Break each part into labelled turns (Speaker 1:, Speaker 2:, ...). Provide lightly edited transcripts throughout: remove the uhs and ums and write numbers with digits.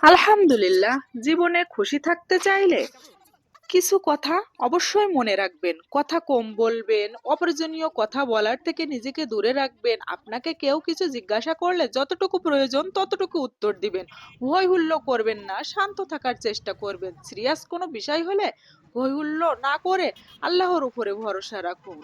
Speaker 1: আলহামদুলিল্লাহ। জীবনে খুশি থাকতে চাইলে কিছু কথা অবশ্যই মনে রাখবেন। কথা কম বলবেন, অপ্রয়োজনীয় কথা বলার থেকে নিজেকে দূরে রাখবেন। আপনাকে কেউ কিছু জিজ্ঞাসা করলে যতটুকু প্রয়োজন ততটুকু উত্তর দিবেন। হই হুল্লো করবেন না, শান্ত থাকার চেষ্টা করবেন। সিরিয়াস কোনো বিষয় হলে হই হুল্লো না করে আল্লাহর উপরে ভরসা রাখুন।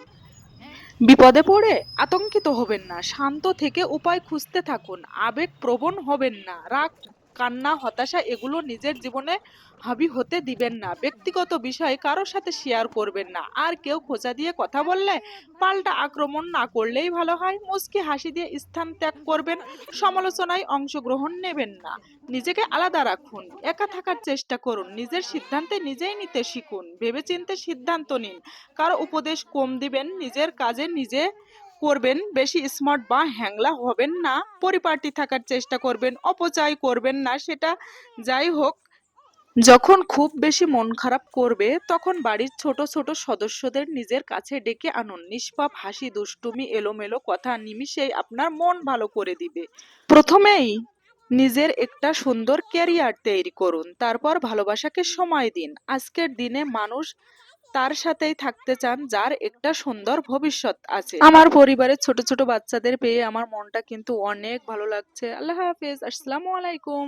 Speaker 1: বিপদে পড়ে আতঙ্কিত হবেন না, শান্ত থেকে উপায় খুঁজতে থাকুন। আবেগপ্রবণ হবেন না, রাগ, কান্না, হতাশা এগুলো নিজের জীবনে হাবি হতে দিবেন না। ব্যক্তিগত বিষয় কারোর সাথে শেয়ার করবেন না। আর কেউ খোঁচা দিয়ে কথা বললে পাল্টা আক্রমণ না করলেই ভালো হয়। মুচকি হাসি দিয়ে স্থান ত্যাগ করবেন। সমালোচনায় অংশগ্রহণ নেবেন না। নিজেকে আলাদা রাখুন। একা থাকার চেষ্টা করুন। নিজের সিদ্ধান্তে নিজেই নিতে শিখুন। ভেবেচিন্তে সিদ্ধান্ত নিন। কারো উপদেশ কম দিবেন, নিজের কাজে নিজে করবেন। বেশি স্মার্ট বা হ্যাংলা হবেন না। পরিপাটি থাকার চেষ্টা করবেন, অপচয় করবেন না। সেটা যাই হোক, যখন খুব বেশি মন খারাপ করবে তখন বাড়ির ছোট ছোট সদস্যদের নিজের কাছে ডেকে আনুন। নিষ্পাপ হাসি, দুষ্টুমি, এলোমেলো কথা নিমিষেই আপনার মন ভালো করে দিবে। প্রথমেই নিজের একটা সুন্দর ক্যারিয়ার তৈরি করুন, তারপর ভালোবাসাকে সময় দিন। আজকের দিনে মানুষ তার সাথেই থাকতে চান যার একটা সুন্দর ভবিষ্যৎ আছে। আমার পরিবারের ছোট ছোট বাচ্চাদের পেয়ে আমার মনটা কিন্তু অনেক ভালো লাগছে। আল্লাহ হাফেজ, আসসালামু আলাইকুম।